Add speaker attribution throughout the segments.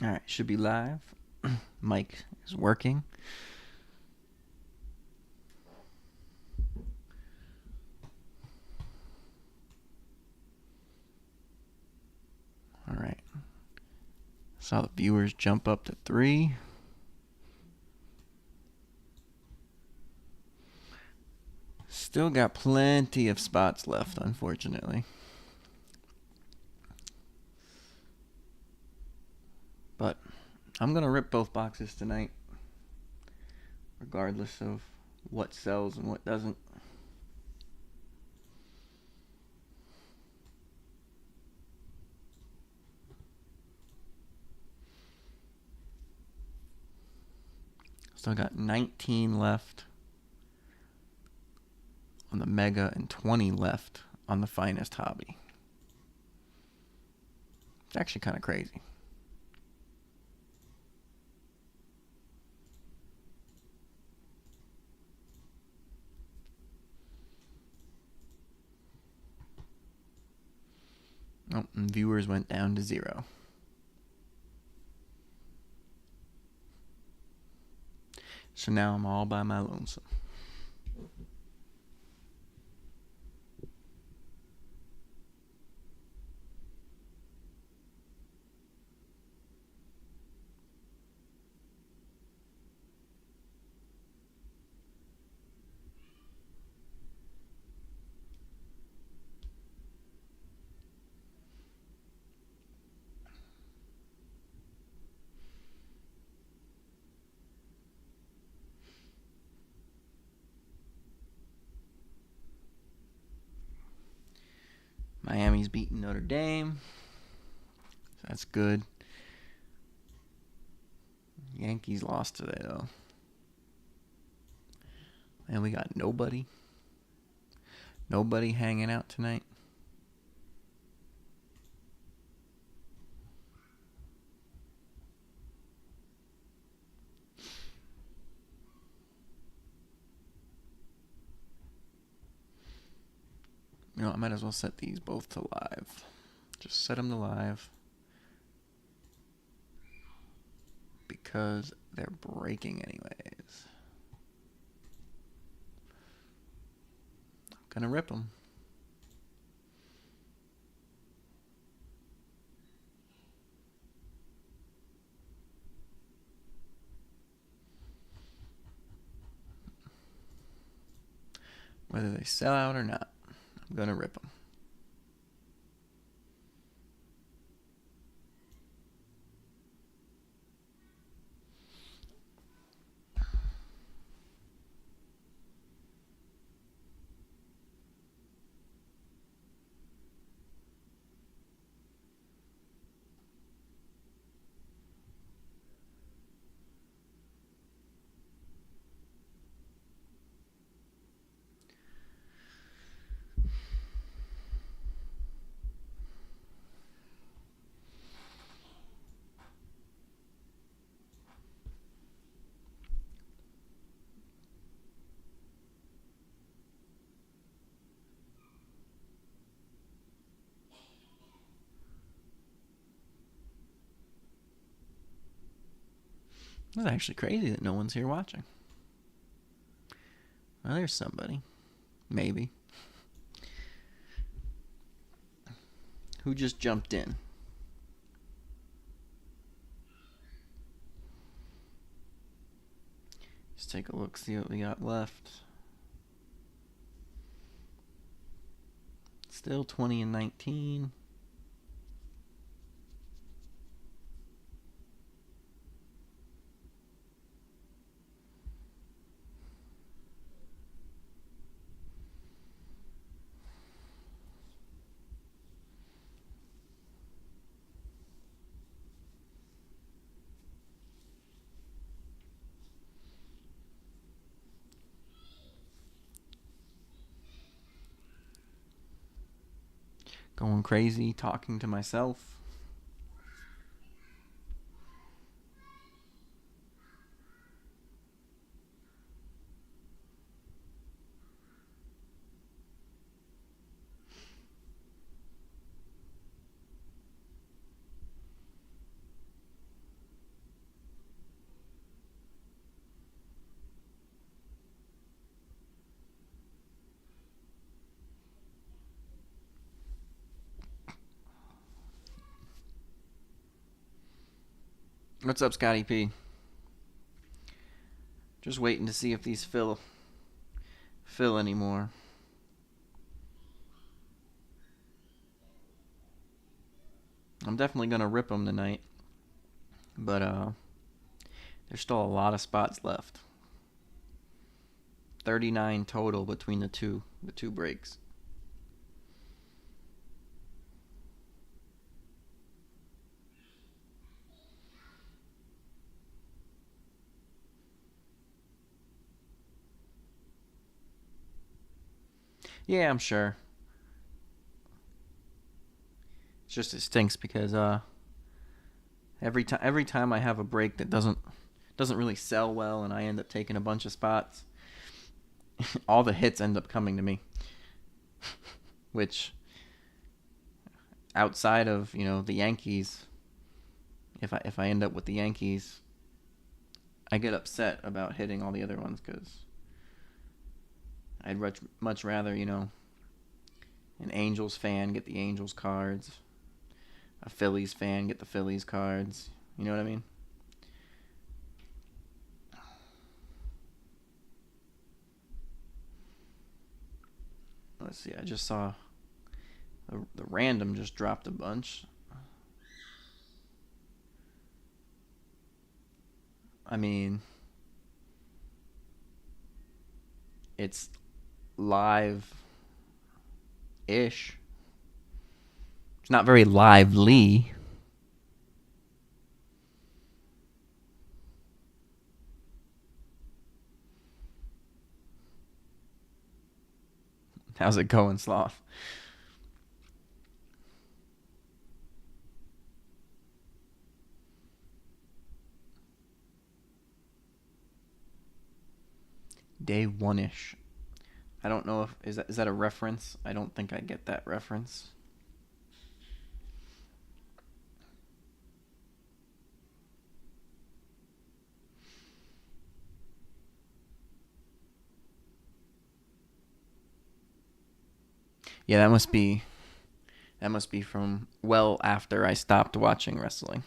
Speaker 1: All right, should be live. Mic is working. All right. Saw the viewers jump up to 3. Still got plenty of spots left, unfortunately. But I'm going to rip both boxes tonight, regardless of what sells and what doesn't. Still got 19 left on the Mega and 20 left on the Finest Hobby. It's actually kind of crazy. Oh, and viewers went down to 0. So now I'm all by my lonesome. Miami's beating Notre Dame. So that's good. Yankees lost today, though. And we got nobody. Nobody hanging out tonight. You know, I might as well set these both to live. Just set them to live. Because they're breaking anyways. I'm gonna rip them. Whether they sell out or not, I'm gonna rip them. It's actually crazy that no one's here watching. Well, there's somebody. Maybe. Who just jumped in? Let's take a look, see what we got left. Still 20 and 19. Going crazy, talking to myself. What's up, Scotty P? Just waiting to see if these fill anymore. I'm definitely gonna rip them tonight, but there's still a lot of spots left. 39 total between the two breaks. Yeah, I'm sure. It's just it stinks because every time I have a break that doesn't really sell well and I end up taking a bunch of spots, all the hits end up coming to me. Which outside of, the Yankees, if I end up with the Yankees, I get upset about hitting all the other ones cuz I'd much rather, an Angels fan get the Angels cards, a Phillies fan get the Phillies cards. You know what I mean? Let's see. I just saw the random just dropped a bunch. I mean, it's live-ish. It's not very lively. How's it going, Sloth? Day one-ish. I don't know if is that a reference? I don't think I get that reference. Yeah, that must be from well after I stopped watching wrestling.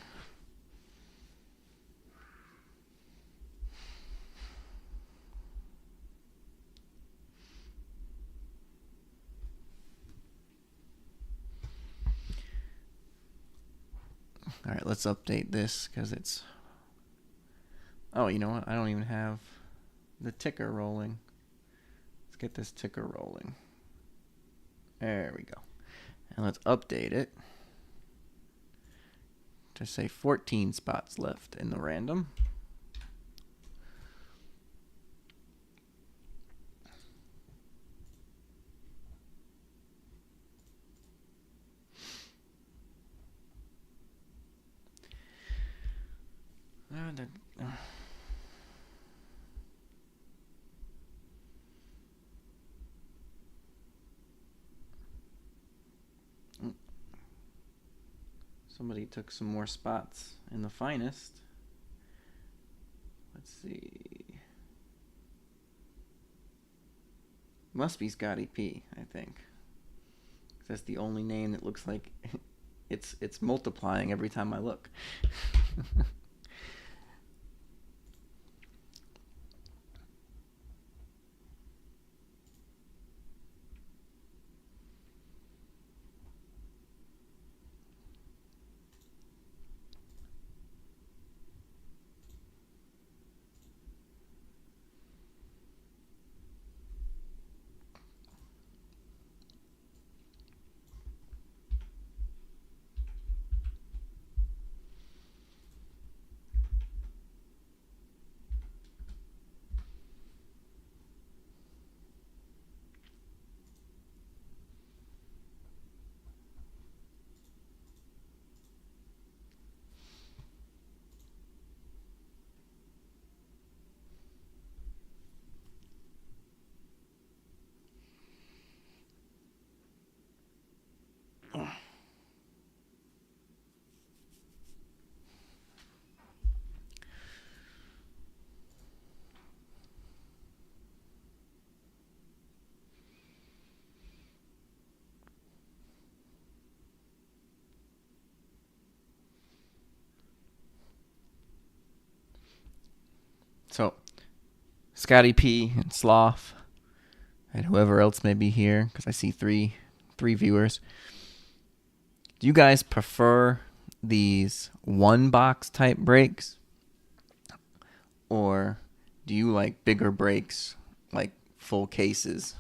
Speaker 1: All right, let's update this because it's. Oh, you know what? I don't even have the ticker rolling. Let's get this ticker rolling. There we go. And let's update it to say 14 spots left in the random. Somebody took some more spots in the finest. Let's see. Must be Scotty P, I think. That's the only name that looks like it's multiplying every time I look. Scotty P and Sloth and whoever else may be here, because I see three viewers. Do you guys prefer these one box type breaks, or do you like bigger breaks, like full cases?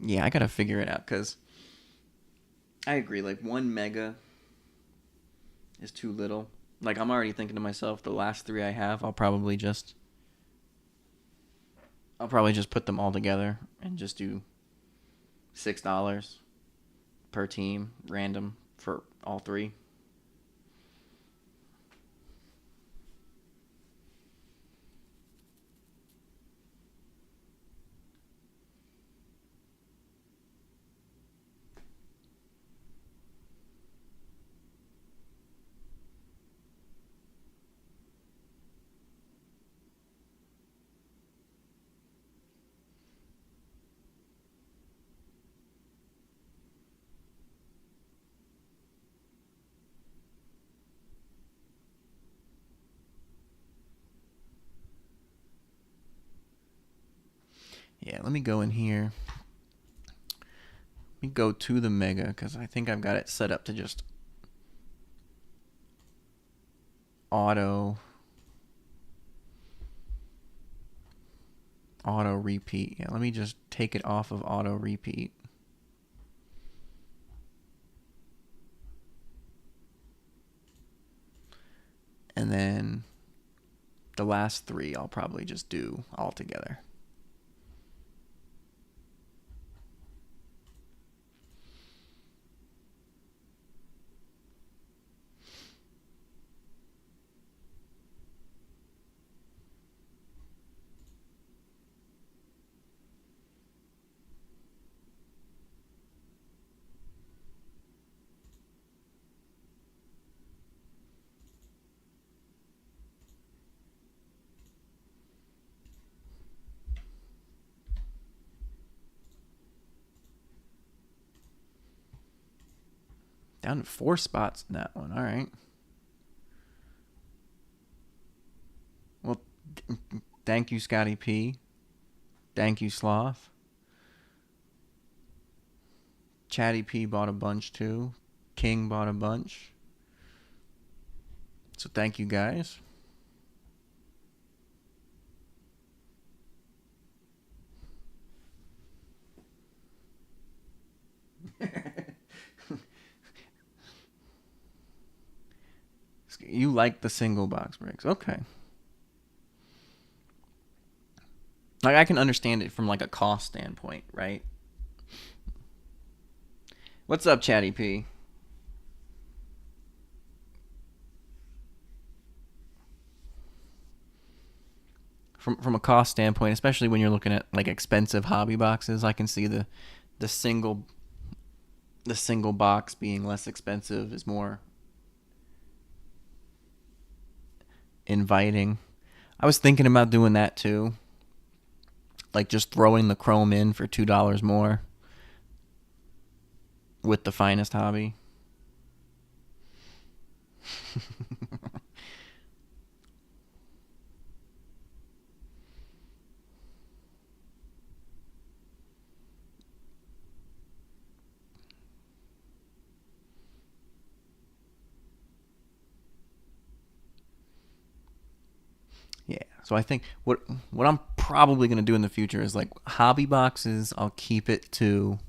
Speaker 1: Yeah, I gotta figure it out, because I agree. Like, one mega is too little. Like, I'm already thinking to myself, the last three I have, I'll probably just put them all together and just do $6 per team, random for all three. Yeah, let me go in here. Let me go to the mega, because I think I've got it set up to just auto repeat. Yeah, let me just take it off of auto repeat. And then the last three I'll probably just do all together. Down to 4 spots in that one. All right. Well, thank you, Scotty P. Thank you, Sloth. Chatty P bought a bunch too. King bought a bunch. So thank you, guys. You like the single box breaks. Okay. Like, I can understand it from like a cost standpoint, right? What's up, Chatty P? From a cost standpoint, especially when you're looking at like expensive hobby boxes, I can see the single box being less expensive is more inviting. I was thinking about doing that too. Like, just throwing the Chrome in for $2 more with the finest hobby. Yeah. So I think what I'm probably going to do in the future is, like, hobby boxes, I'll keep it to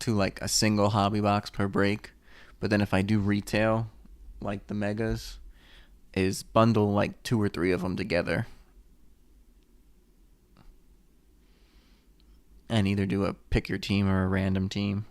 Speaker 1: like a single hobby box per break. But then if I do retail, like the megas, is bundle like 2 or 3 of them together and either do a pick your team or a random team.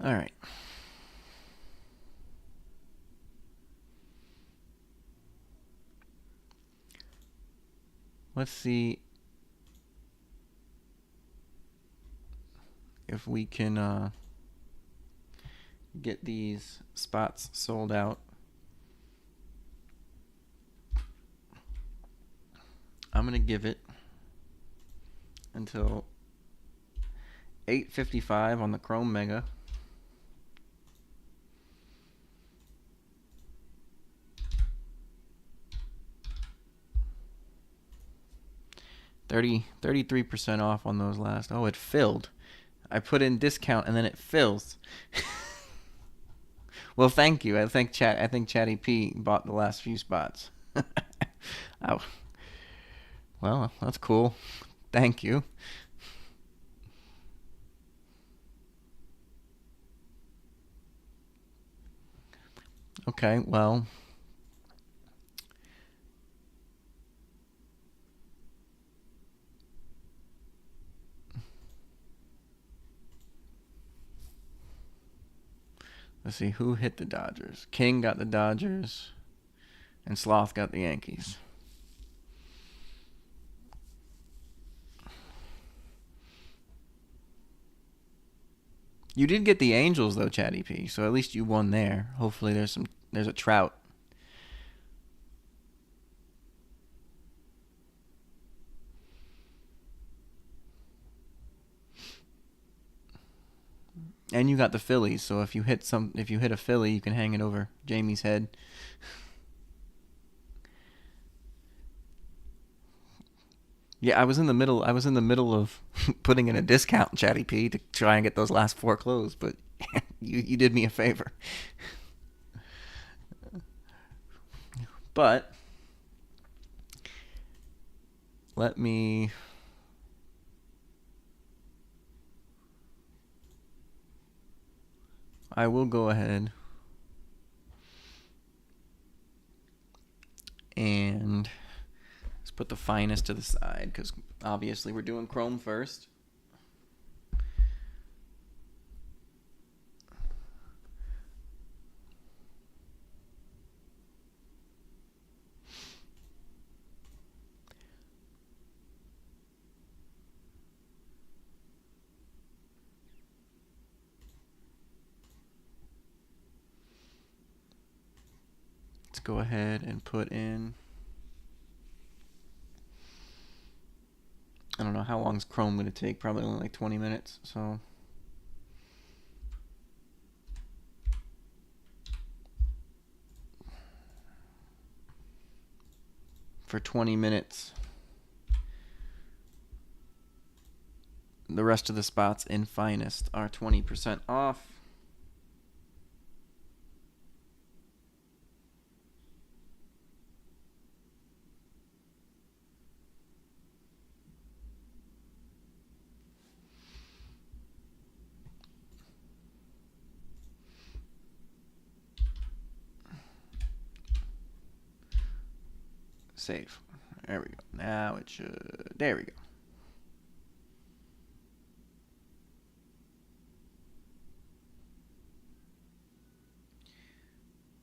Speaker 1: All right. Let's see if we can get these spots sold out. I'm going to give it until 8:55 on the Chrome Mega. $33% off on those last. Oh, it filled. I put in discount and then it fills. Well, thank you. I think Chatty P bought the last few spots. Oh, well, that's cool. Thank you. Okay, well, let's see who hit the Dodgers. King got the Dodgers, and Sloth got the Yankees. You did get the Angels though, Chatty P. So at least you won there. Hopefully there's a Trout. And you got the Phillies, so if you hit a Philly, you can hang it over Jamie's head. Yeah, I was in the middle of putting in a discount, Chatty P, to try and get those last 4 closed, but you did me a favor. But I will go ahead and let's put the finest to the side because obviously we're doing Chrome first. Let's go ahead and put in, I don't know, how long is Chrome going to take? Probably only like 20 minutes, so for 20 minutes, the rest of the spots in finest are 20% off. Save. There we go. Now it should. There we go.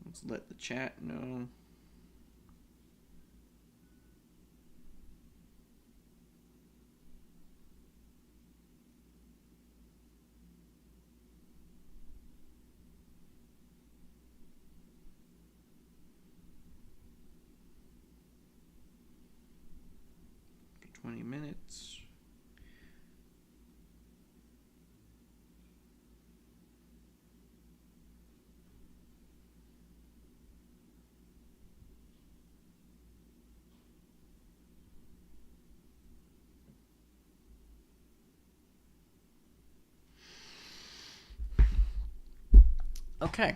Speaker 1: Let's let the chat know. For 20 minutes. Okay.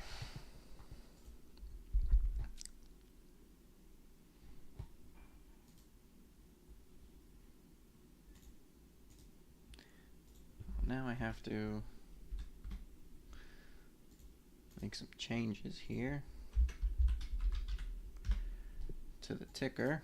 Speaker 1: Now I have to make some changes here to the ticker.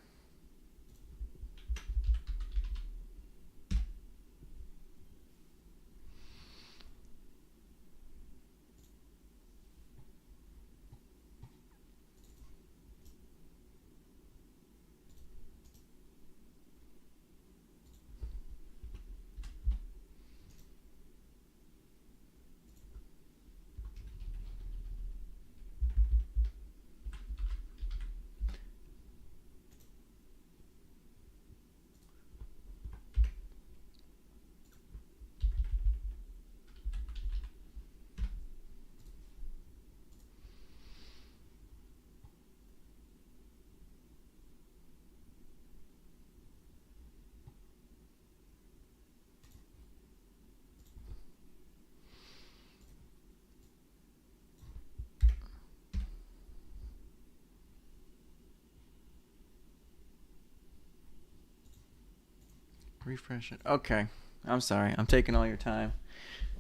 Speaker 1: refresh it. Okay. I'm sorry. I'm taking all your time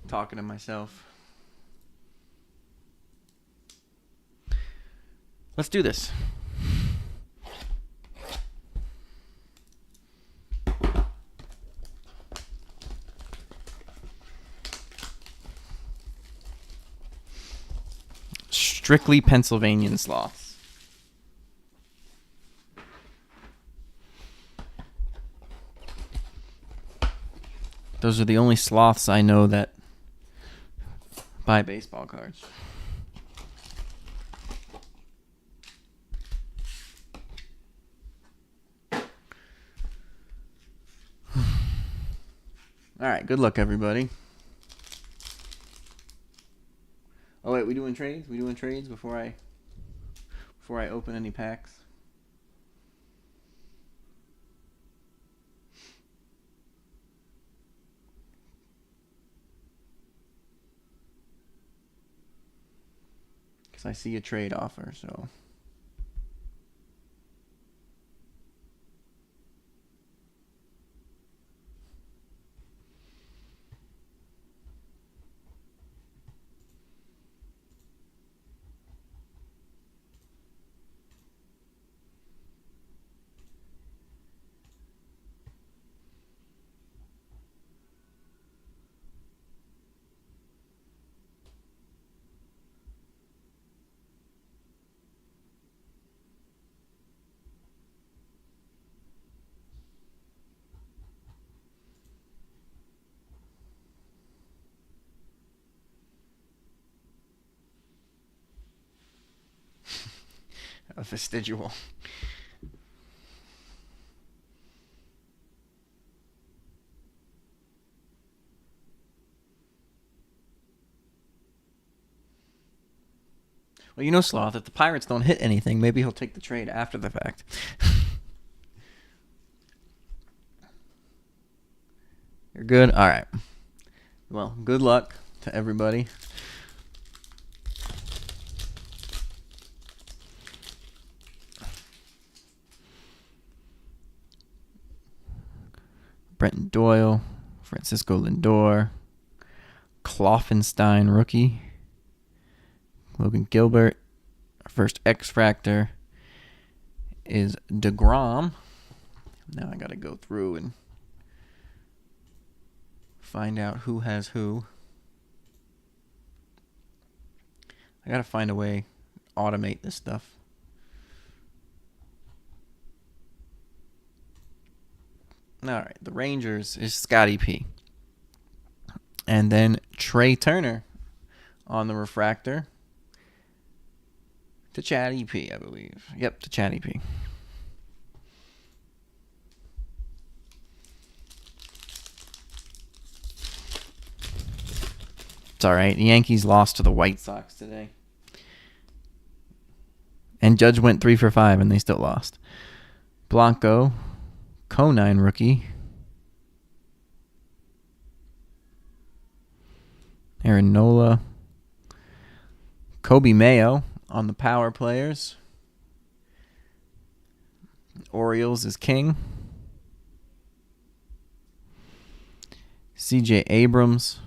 Speaker 1: talking to myself. Let's do this. Strictly Pennsylvanian sloths. Those are the only sloths I know that buy baseball cards. All right, good luck, everybody. Oh wait, we doing trades? We doing trades before I open any packs? Because I see a trade offer, so. A vestigial. Well, you know, Sloth, if the Pirates don't hit anything, maybe he'll take the trade after the fact. You're good? All right. Well, good luck to everybody. Brenton Doyle, Francisco Lindor, Kloffenstein rookie, Logan Gilbert. Our first X-Fractor is DeGrom. Now I got to go through and find out who has who. I got to find a way to automate this stuff. All right, the Rangers is Scotty P. And then Trey Turner on the refractor to Chatty P, I believe. Yep, to Chatty P. It's all right. The Yankees lost to the White Sox today. And Judge went 3 for 5, and they still lost. Blanco, Conine rookie. Aaron Nola. Kobe Mayo on the power players. Orioles is king. CJ Abrams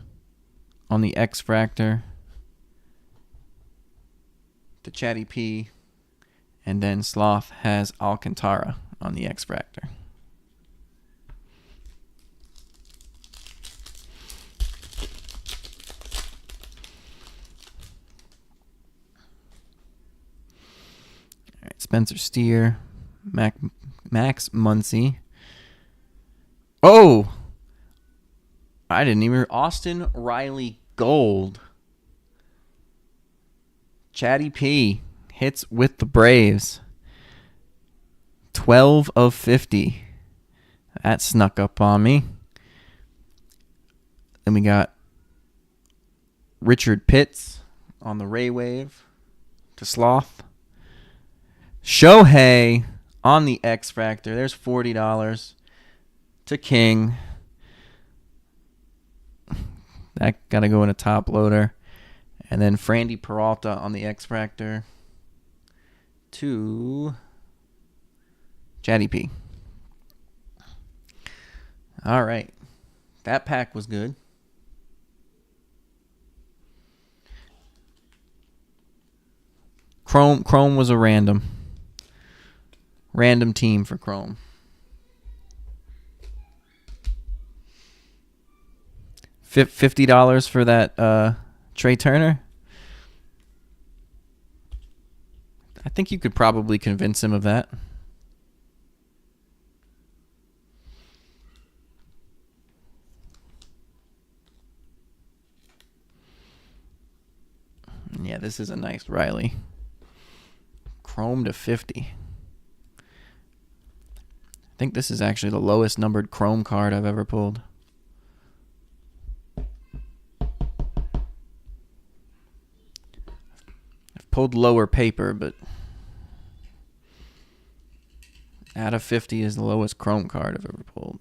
Speaker 1: on the X-Fractor to Chatty P. And then Sloth has Alcantara on the X-Fractor. All right, Spencer Steer, Max Muncy. Oh! I didn't even... Austin Riley Gold. Chatty P hits with the Braves. 12 of 50. That snuck up on me. Then we got Richard Pitts on the Ray Wave to Sloth. Shohei on the X-Fractor. There's $40 to King. That got to go in a top loader. And then Frandy Peralta on the X-Fractor to Chatty P. All right. That pack was good. Chrome was a random team for Chrome. $50 for that Trey Turner. I think you could probably convince him of that. Yeah, this is a nice Riley. Chrome to 50. I think this is actually the lowest numbered Chrome card I've ever pulled. I've pulled lower paper, but out of 50 is the lowest Chrome card I've ever pulled.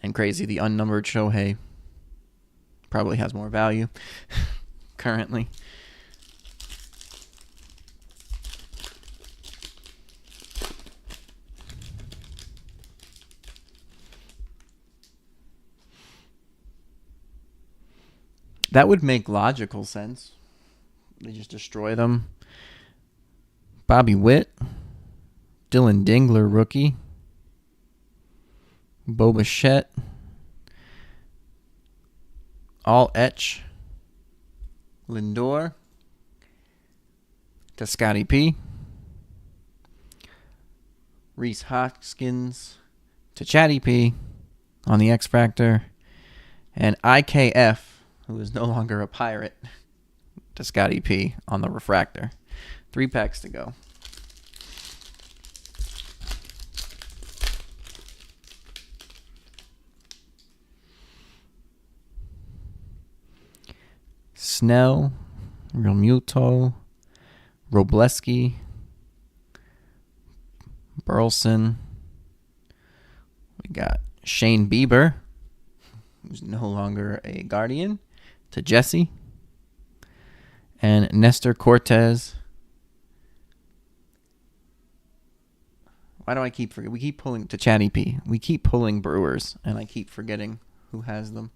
Speaker 1: And crazy, the unnumbered Shohei probably has more value currently. That would make logical sense. They just destroy them. Bobby Witt. Dylan Dingler, rookie. Bo Bichette. All etch. Lindor. To Scotty P. Reese Hoskins to Chatty P on the X Factor. And IKF, who is no longer a Pirate, to Scotty P on the Refractor. 3 packs to go. Snell, Realmuto, Robleski, Burleson. We got Shane Bieber, who's no longer a Guardian, to Jesse. And Nestor Cortez. Why do I keep forgetting? We keep pulling to Chatty P. We keep pulling Brewers, and I keep forgetting who has them.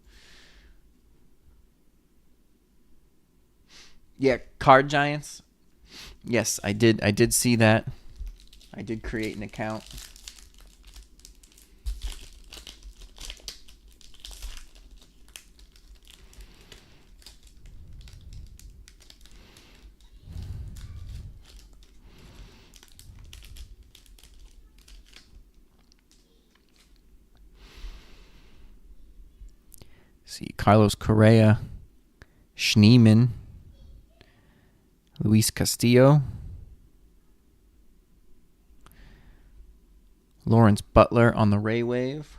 Speaker 1: Yeah, Card Giants. Yes, I did see that. I did create an account. See, Carlos Correa, Schneemann, Luis Castillo, Lawrence Butler on the Ray Wave,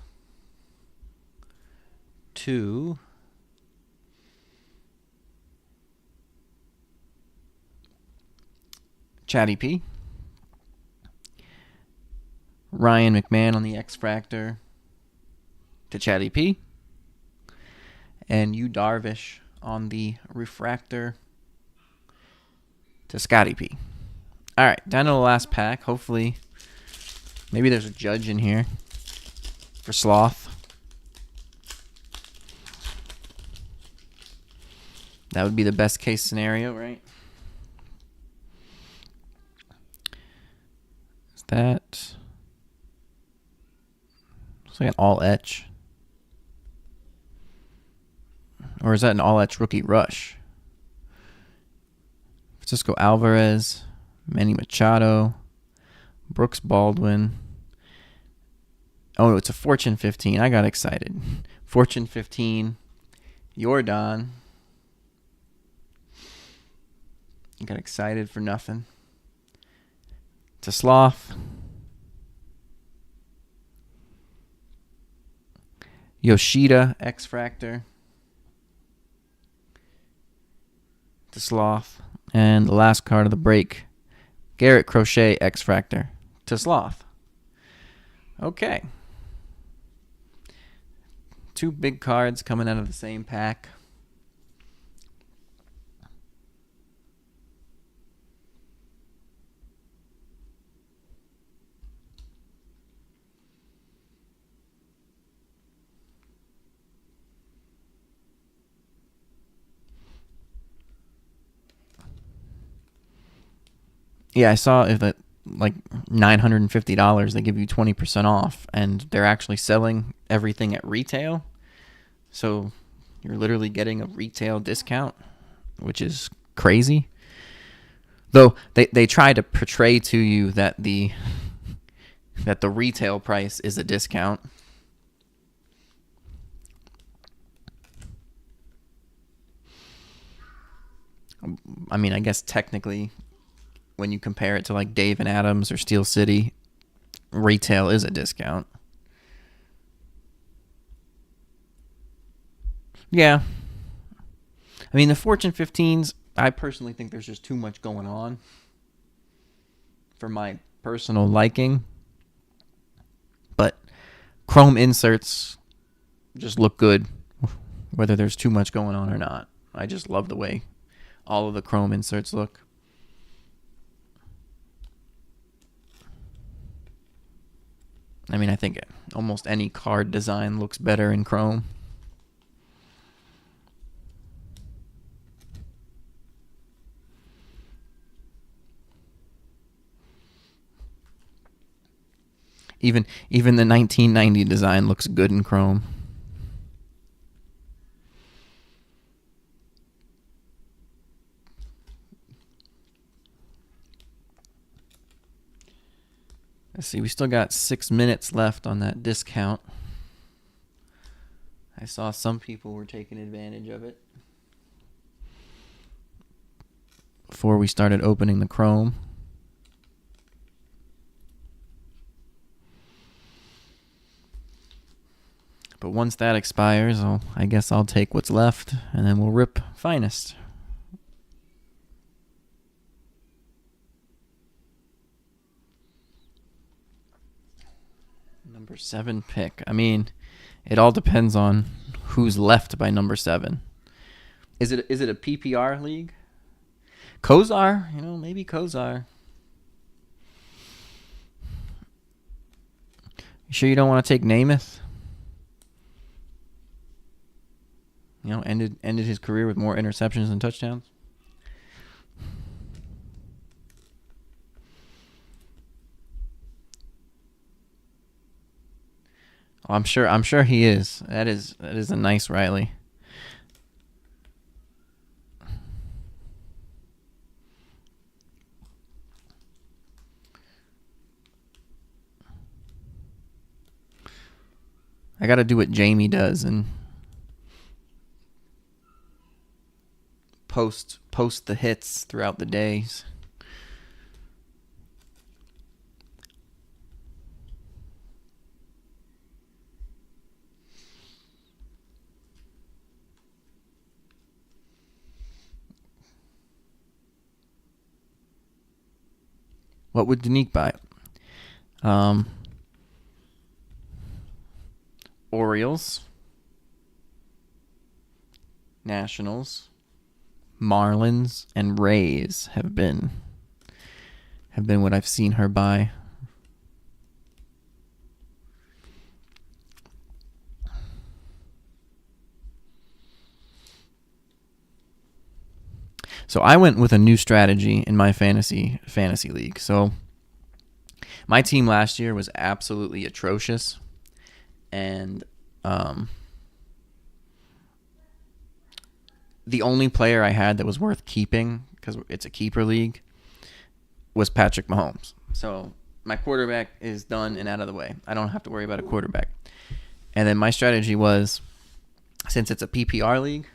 Speaker 1: to Chatty P, Ryan McMahon on the X Factor, to Chatty P, and Yu Darvish on the Refractor, to Scotty P. All right, down to the last pack. Hopefully, maybe there's a judge in here for Sloth. That would be the best case scenario, right? Is that... Looks like an all etch. Or is that an all etch rookie rush? Francisco Alvarez, Manny Machado, Brooks Baldwin. Oh, it's a Fortune 15. I got excited. Fortune 15, Jordan. I got excited for nothing. To Sloth. Yoshida, X Factor. To Sloth. And the last card of the break, Garrett Crochet, X Factor. To Sloth. Okay. 2 big cards coming out of the same pack. Yeah, I saw if that like $950 they give you 20% off, and they're actually selling everything at retail. So you're literally getting a retail discount, which is crazy. Though they try to portray to you that the retail price is a discount. I mean, I guess technically, when you compare it to like Dave and Adams or Steel City, retail is a discount. Yeah. I mean, the Fortune 15s, I personally think there's just too much going on for my personal liking. But chrome inserts just look good, whether there's too much going on or not. I just love the way all of the chrome inserts look. I mean, I think almost any card design looks better in chrome. Even the 1990 design looks good in chrome. Let's see, we still got 6 minutes left on that discount. I saw some people were taking advantage of it before we started opening the chrome. But once that expires, I guess I'll take what's left, and then we'll rip Finest. Number 7 pick. I mean, it all depends on who's left by number 7. Is it a PPR league? Kozar? Maybe Kozar. You sure you don't want to take Namath? Ended his career with more interceptions than touchdowns. Oh, I'm sure he is. That is a nice Riley. I got to do what Jamie does and post the hits throughout the days. What would Danique buy? Orioles, Nationals, Marlins, and Rays have been what I've seen her buy. So I went with a new strategy in my fantasy league. So my team last year was absolutely atrocious, and the only player I had that was worth keeping, because it's a keeper league, was Patrick Mahomes. So my quarterback is done and out of the way. I don't have to worry about a quarterback. And then my strategy was, since it's a PPR league,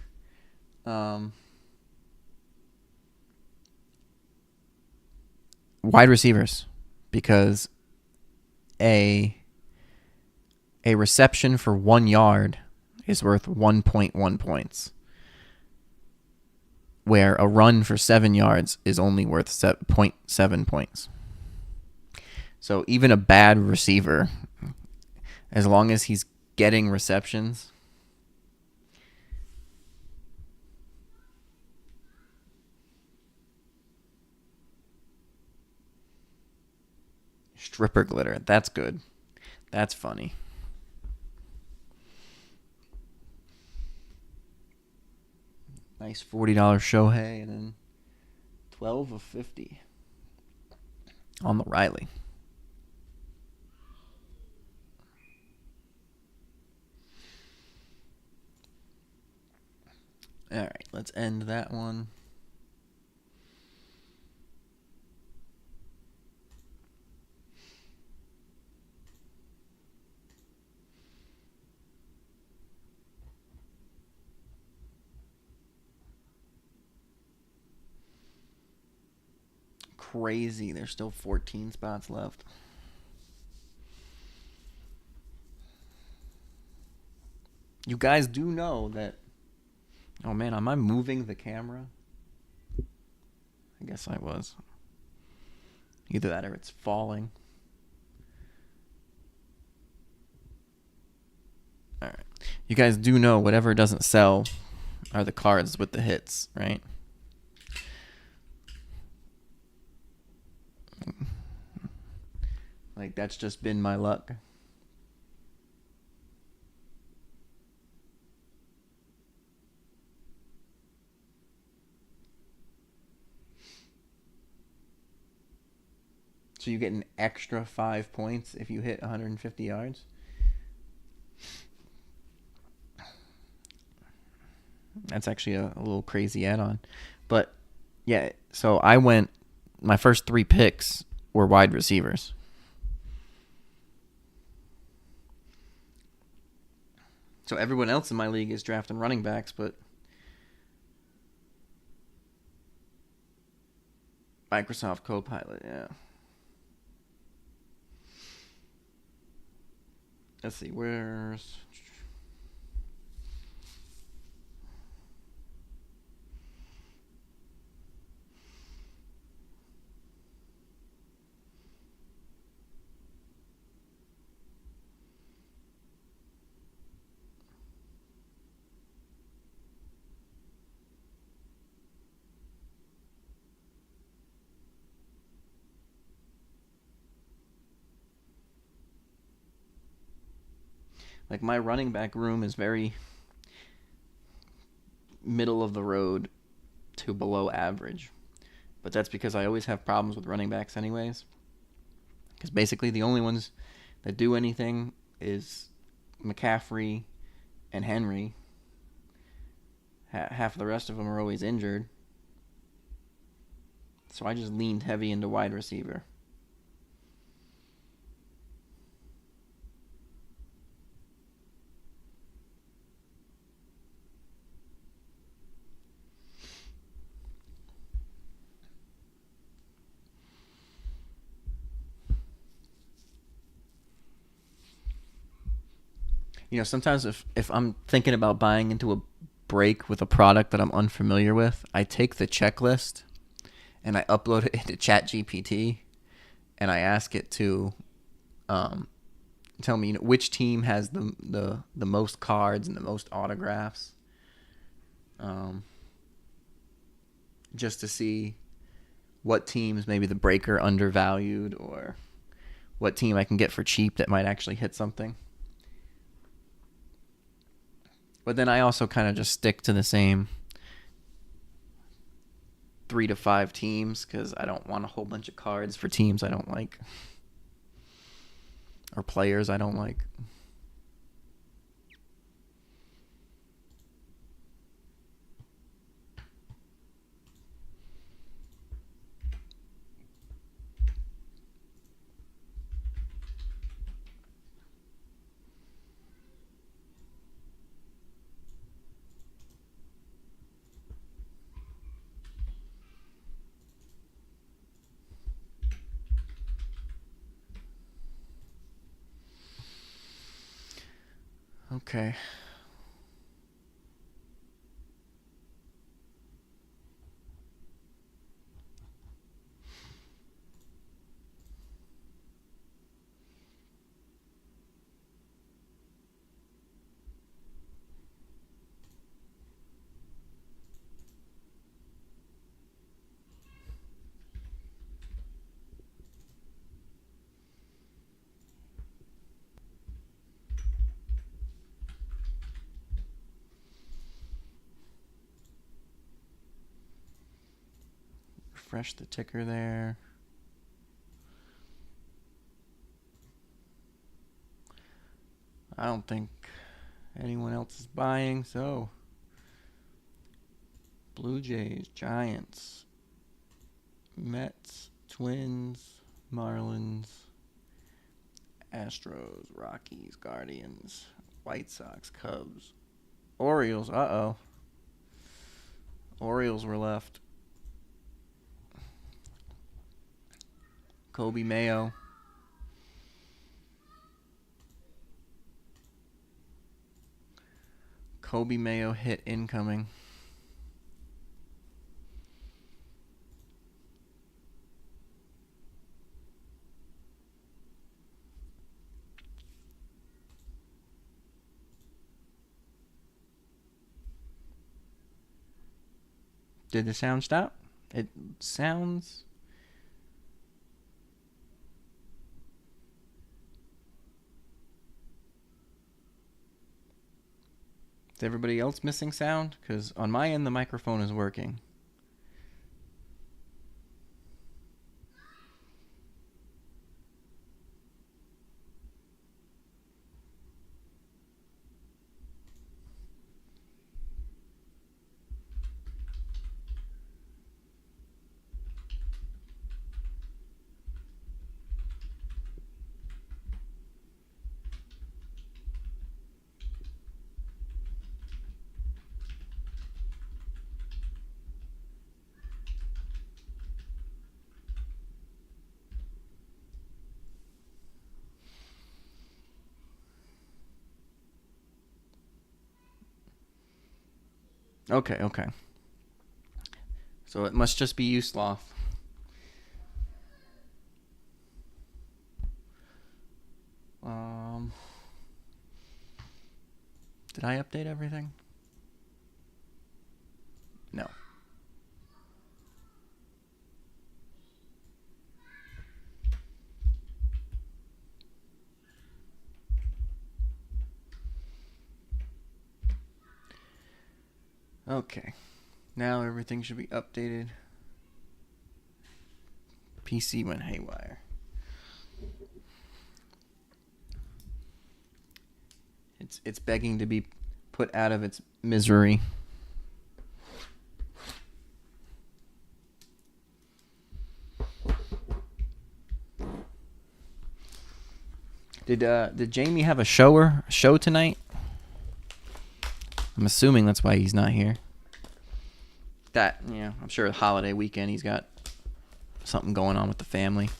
Speaker 1: wide receivers, because a reception for 1 yard is worth 1.1 points, where a run for 7 yards is only worth 0.7 points. So even a bad receiver, as long as he's getting receptions, stripper glitter, that's good. That's funny. Nice $40 Shohei, and then 12 of 50. on the Riley. All right, let's end that one. Crazy. There's still 14 spots left. You guys do know that. Oh man, am I moving the camera? I guess I was. Either that or it's falling. Alright. You guys do know whatever doesn't sell are the cards with the hits, right? Like, that's just been my luck. So you get an extra 5 points if you hit 150 yards. That's actually a little crazy add-on. But, yeah, so I went... My first 3 picks were wide receivers. So everyone else in my league is drafting running backs, but... Microsoft Copilot, yeah. Let's see, where's... Like, my running back room is very middle of the road to below average. But that's because I always have problems with running backs anyways. Because basically the only ones that do anything is McCaffrey and Henry. Half of the rest of them are always injured. So I just leaned heavy into wide receiver. You know, sometimes if I'm thinking about buying into a break with a product that I'm unfamiliar with, I take the checklist and I upload it into ChatGPT and I ask it to tell me, you know, which team has the most cards and the most autographs, just to see what teams maybe the breaker undervalued or what team I can get for cheap that might actually hit something. But then I also kind of just stick to the same 3 to 5 teams because I don't want a whole bunch of cards for teams I don't like or players I don't like. Okay. Refresh the ticker there. I don't think anyone else is buying, so Blue Jays, Giants, Mets, Twins, Marlins, Astros, Rockies, Guardians, White Sox, Cubs, Orioles. Uh-oh. Orioles were left. Kobe Mayo. Kobe Mayo hit incoming. Did the sound stop? It sounds... Is everybody else missing sound? Because on my end, the microphone is working. Okay. So it must just be you, Sloth. Did I update everything? No. Okay. Now everything should be updated. PC went haywire. It's begging to be put out of its misery. Did Jamie have a show tonight? I'm assuming that's why he's not here. I'm sure the holiday weekend he's got something going on with the family.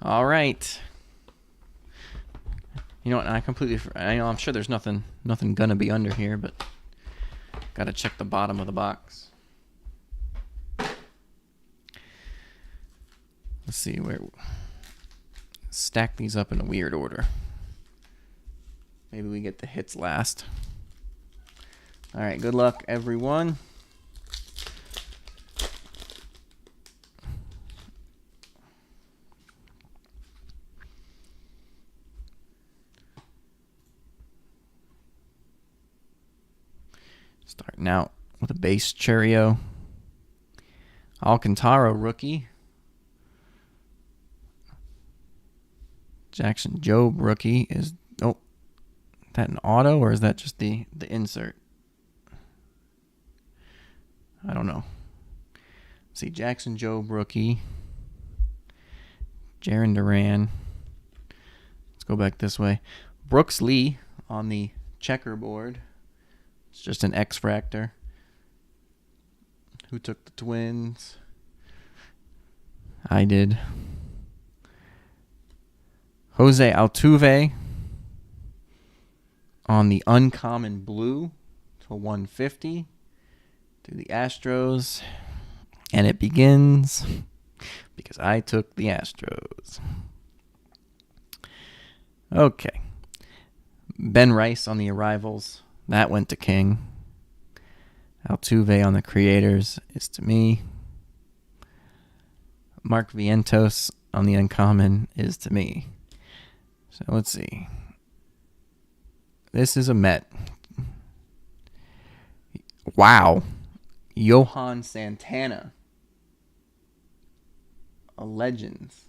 Speaker 1: All right. You know what? I'm sure there's nothing gonna be under here, but gotta check the bottom of the box. Let's see where. Stack these up in a weird order. Maybe we get the hits last. All right. Good luck, everyone. Starting out with a base Cheerio. Alcantara rookie. Jackson Jobe rookie is that an auto or is that just the insert? I don't know. Let's see, Jackson Jobe rookie. Jarren Duran. Let's go back this way. Brooks Lee on the checkerboard. It's just an X-Fractor. Who took the Twins? I did. Jose Altuve on the uncommon blue to 150 to the Astros. And it begins because I took the Astros. Okay. Ben Rice on the arrivals. That went to King. Altuve on the creators is to me. Mark Vientos on the uncommon is to me. So let's see. This is a Met. Wow. Johan Santana. A Legends.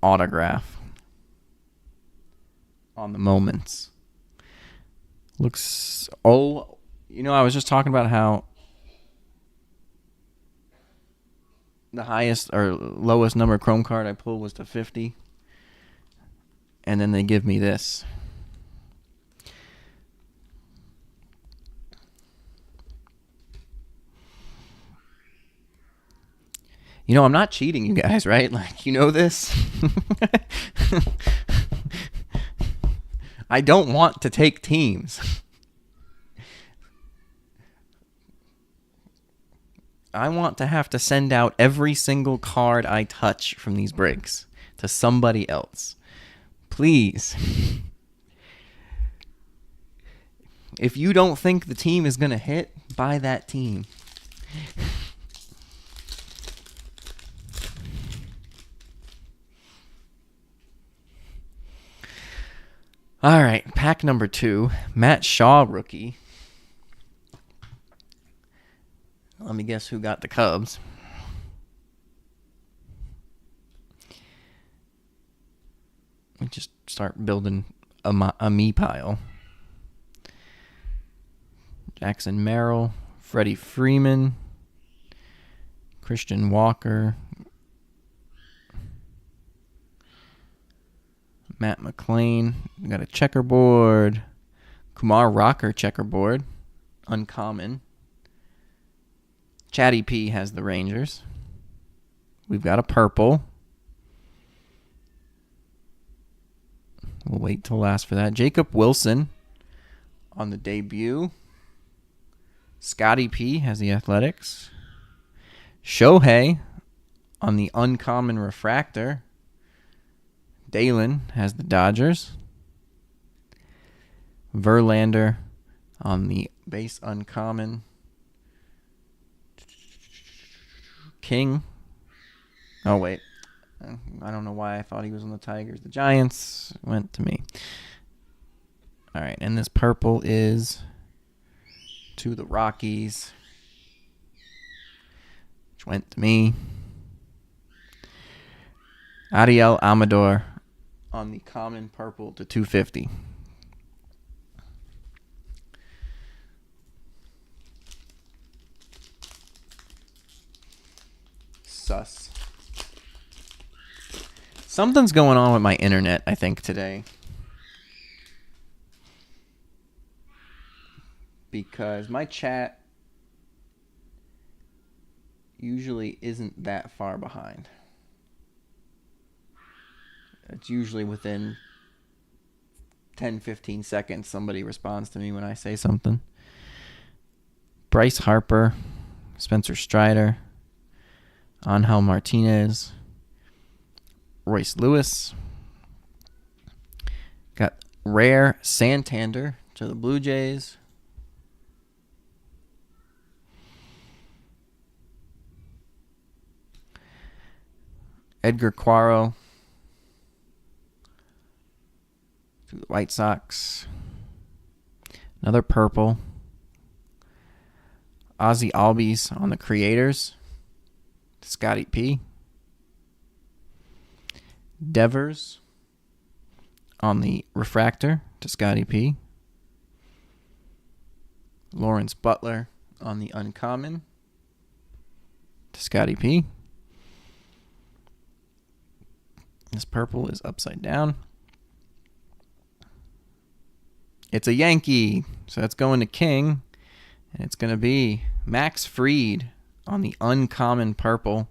Speaker 1: Autograph. On the Moments. Looks... Oh, you know, I was just talking about how the highest or lowest number Chrome card I pulled was to 50. And then they give me this. You know, I'm not cheating, you guys, right? Like, you know this? I don't want to take teams. I want to have to send out every single card I touch from these breaks to somebody else. Please. If you don't think the team is going to hit, buy that team. All right, pack number 2. Matt Shaw rookie. Let me guess who got the Cubs. We just start building a me pile. Jackson Merrill, Freddie Freeman, Christian Walker, Matt McClain. We got a checkerboard. Kumar Rocker checkerboard. Uncommon. Chatty P has the Rangers. We've got a purple. We'll wait till last for that. Jacob Wilson on the debut. Scotty P has the Athletics. Shohei on the uncommon refractor. Dalen has the Dodgers. Verlander on the base uncommon. King. Oh, wait. I don't know why I thought he was on the Tigers. The Giants went to me. All right, and this purple is to the Rockies, which went to me. Ariel Amador on the common purple to 250. Sus. Something's going on with my internet, I think, today. Because my chat usually isn't that far behind. It's usually within 10-15 seconds somebody responds to me when I say something. Bryce Harper, Spencer Strider, Angel Martinez, Royce Lewis. Got Rare Santander to the Blue Jays. Edgar Quaro to the White Sox. Another purple. Ozzy Albies on the Creators. Scotty P. Devers on the Refractor to Scotty P. Lawrence Butler on the Uncommon to Scotty P. This purple is upside down. It's a Yankee, so it's going to King. And it's going to be Max Fried on the Uncommon purple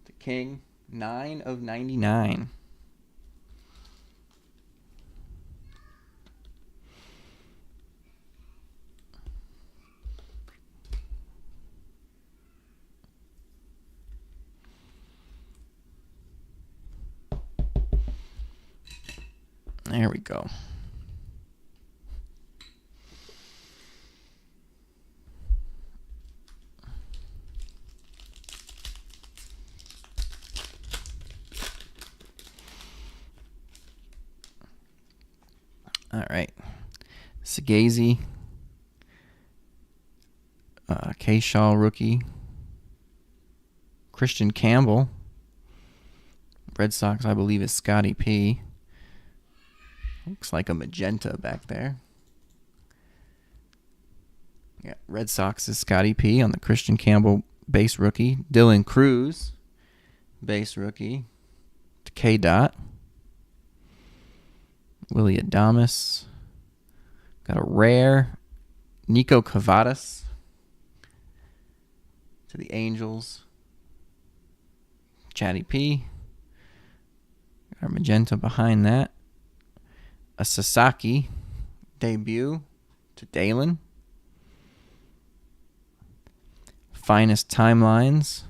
Speaker 1: to King. 9/99. There we go. All right. Sagazy. K-Shaw rookie. Christian Campbell. Red Sox, I believe, is Scotty P. Looks like a magenta back there. Yeah, Red Sox is Scotty P on the Christian Campbell base rookie. Dylan Cruz, base rookie. To K. Dot. Willie Adames. Got a rare. Nico Cavadas to the Angels. Chatty P. Our magenta behind that. A Sasaki debut to Dalen. Finest Timelines.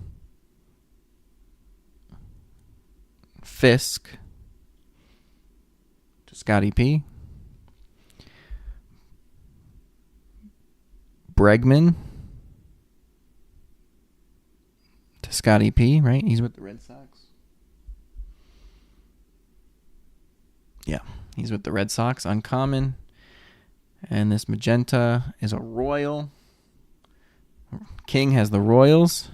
Speaker 1: Fisk to Scotty P. Bregman to Scotty P, right? He's with the Red Sox. Yeah, he's with the Red Sox. Uncommon. And this magenta is a Royal. King has the Royals.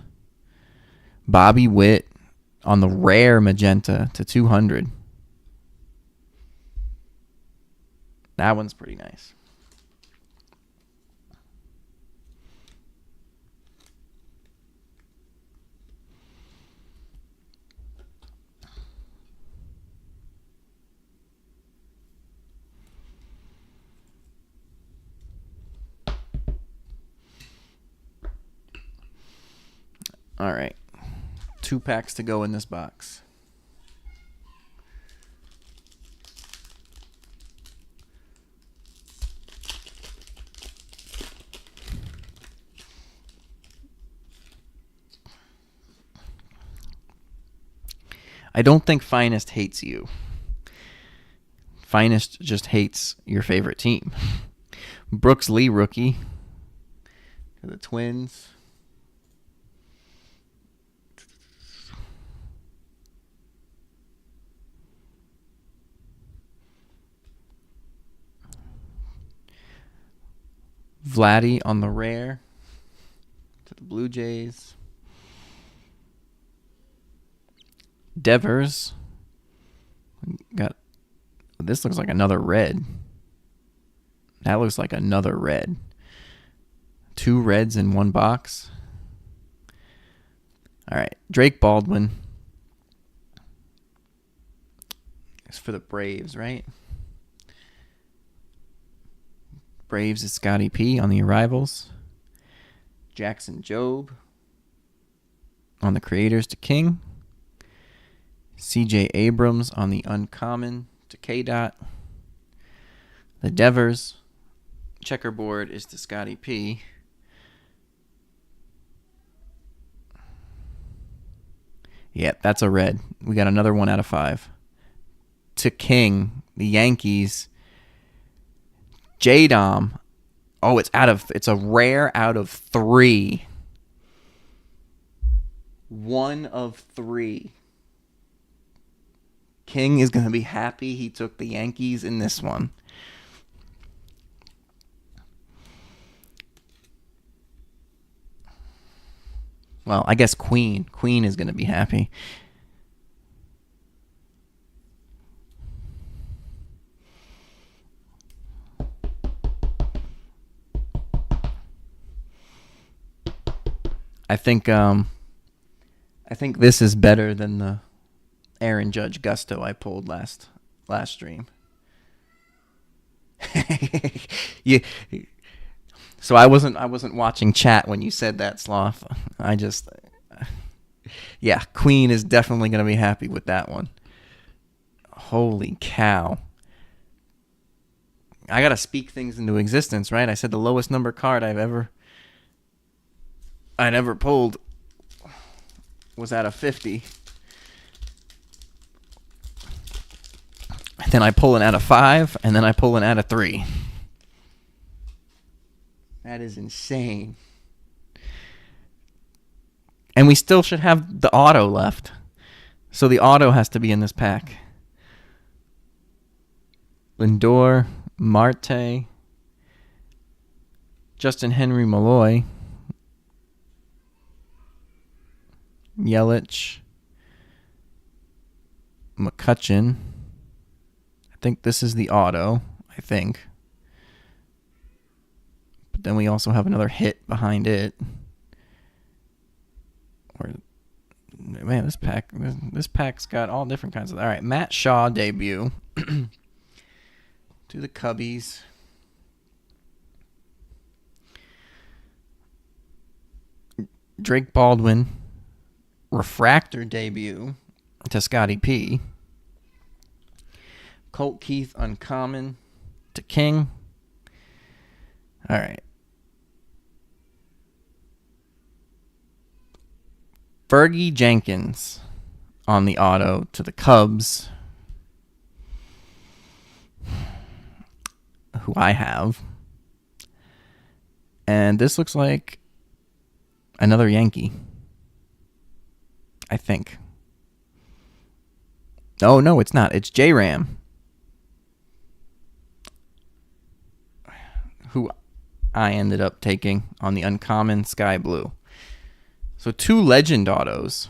Speaker 1: Bobby Witt on the rare magenta to 200. That one's pretty nice. All right. 2 packs to go in this box. I don't think Finest hates you. Finest just hates your favorite team. Brooks Lee rookie for the Twins. Vladdy on the rare to the Blue Jays. Devers. Got this looks like another red. That looks like another red. 2 reds in 1 box. All right, Drake Baldwin. It's for the Braves, right? Braves is Scotty P on the arrivals. Jackson Jobe on the creators to King. CJ Abrams on the uncommon to K. Dot. The Devers checkerboard is to Scotty P. Yep, that's a red. We got another 1 out of 5. To King, the Yankees. J-Dom. Oh, it's a rare out of 3. 1 of 3. King is going to be happy he took the Yankees in this one. Well, I guess Queen is going to be happy. I think this is better than the Aaron Judge Gusto I pulled last stream. Yeah. So I wasn't watching chat when you said that, Sloth. Yeah, Queen is definitely going to be happy with that one. Holy cow. I got to speak things into existence, right? I said the lowest number card I'd ever pulled was out of 50. And then I pull an out of 5, and then I pull an out of 3. That is insane. And we still should have the auto left. So the auto has to be in this pack. Lindor, Marte, Justin Henry Malloy, Yelich, McCutchen. I think this is the auto, I think. But then we also have another hit behind it. Man, this pack's got all different kinds of... All right, Matt Shaw debut to the Cubbies. Drake Baldwin refractor debut to Scotty P. Colt Keith uncommon to King. All right. Fergie Jenkins on the auto to the Cubs, who I have. And this looks like another Yankee, I think. Oh, no, it's not. It's J-Ram, who I ended up taking on the uncommon Sky Blue. So 2 legend autos.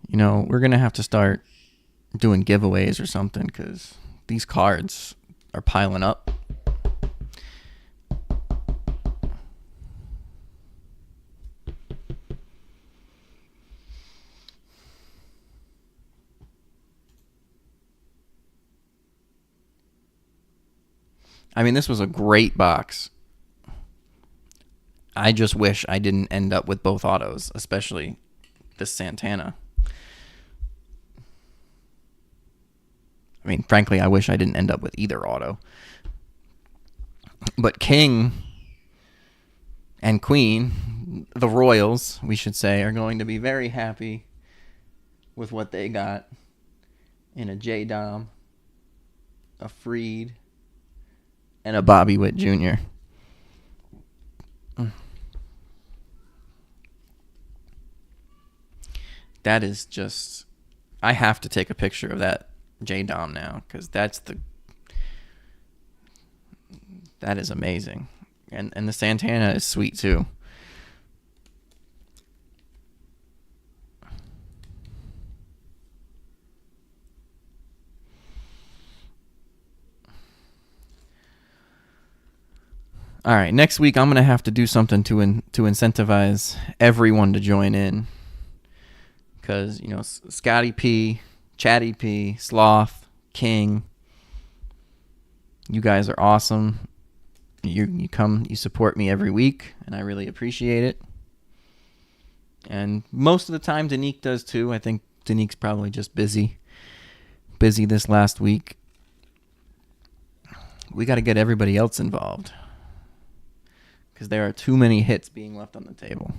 Speaker 1: You know, we're going to have to start doing giveaways or something because these cards are piling up. I mean, this was a great box. I just wish I didn't end up with both autos, especially this Santana. I mean, frankly, I wish I didn't end up with either auto. But King and Queen, the Royals, we should say, are going to be very happy with what they got in a J-Dom, a Freed, and a Bobby Witt Jr. That is just... I have to take a picture of that J-Dom now because that is amazing. And the Santana is sweet too. All right, next week I'm going to have to do something to incentivize everyone to join in. Because, you know, Scotty P, Chatty P, Sloth, King, you guys are awesome. You come, you support me every week, and I really appreciate it. And most of the time, Danique does too. I think Danique's probably just busy this last week. We got to get everybody else involved because there are too many hits being left on the table.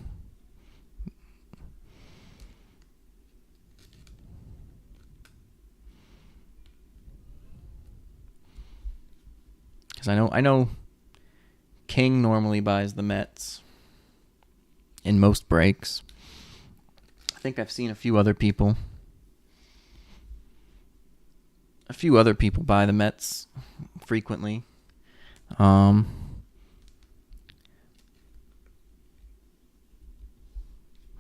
Speaker 1: Because I know King normally buys the Mets in most breaks. I think I've seen a few other people buy the Mets frequently.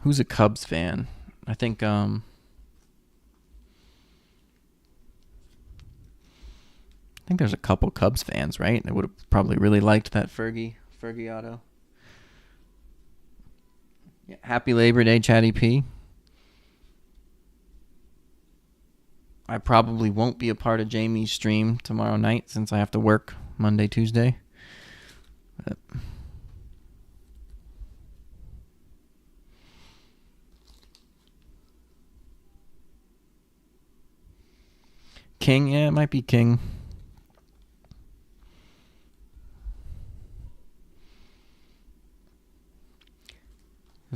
Speaker 1: Who's a Cubs fan? I think there's a couple Cubs fans, right? They would have probably really liked that Fergie auto. Yeah, happy Labor Day, Chatty P. I probably won't be a part of Jamie's stream tomorrow night since I have to work Monday, Tuesday. But King, yeah, it might be King.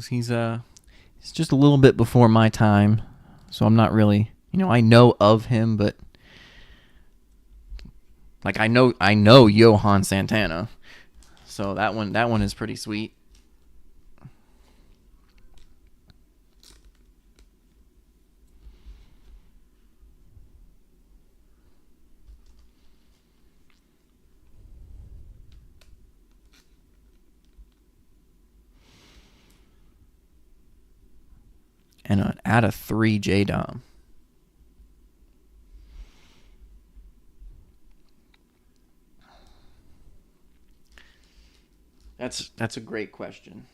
Speaker 1: He's just a little bit before my time, so I'm not really, I know of him, but like I know Johan Santana, so that one is pretty sweet. and add a 3 JDOM. That's a great question.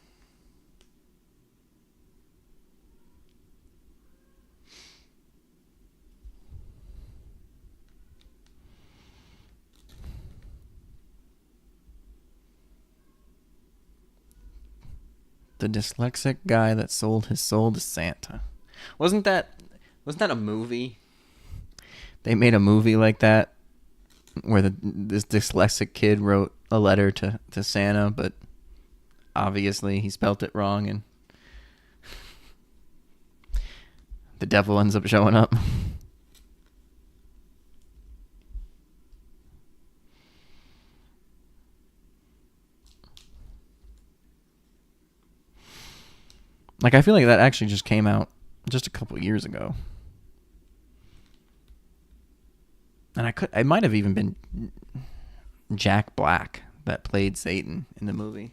Speaker 1: The dyslexic guy that sold his soul to Santa. Wasn't that a movie? They made a movie like that where this dyslexic kid wrote a letter to Santa, but obviously he spelt it wrong and the devil ends up showing up. Like, I feel like that actually just came out just a couple years ago. And it might have even been Jack Black that played Satan in the movie.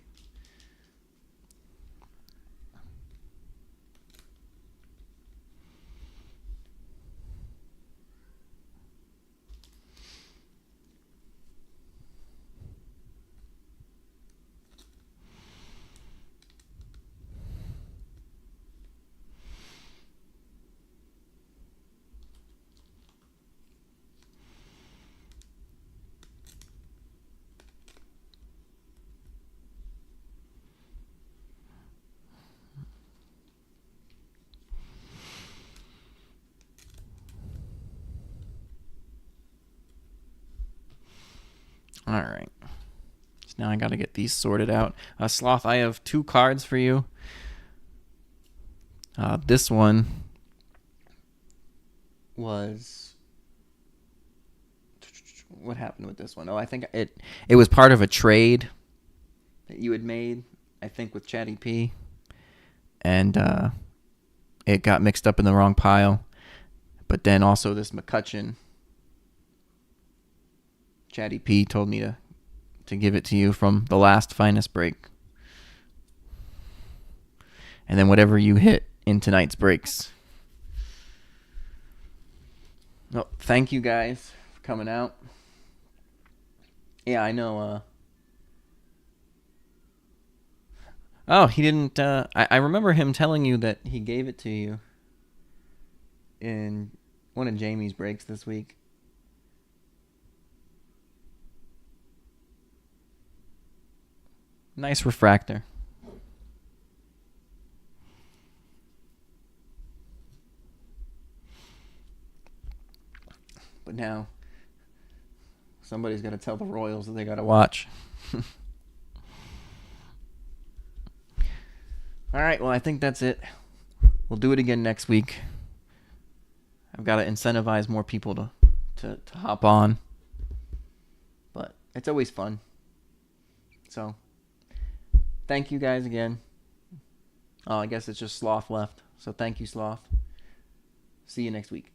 Speaker 1: All right. So now I got to get these sorted out. Sloth, I have 2 cards for you. This one was... What happened with this one? Oh, I think it was part of a trade that you had made, I think, with Chatty P. And it got mixed up in the wrong pile. But then also this McCutcheon... Chatty P told me to give it to you from the last Finest break. And then whatever you hit in tonight's breaks. Well, thank you guys for coming out. Yeah, I know. Oh, he didn't... I remember him telling you that he gave it to you in one of Jamie's breaks this week. Nice refractor. But now, somebody's got to tell the Royals that they got to watch. All right, well, I think that's it. We'll do it again next week. I've got to incentivize more people to hop on. But it's always fun. So... Thank you guys again. Oh, I guess it's just Sloth left. So thank you, Sloth. See you next week.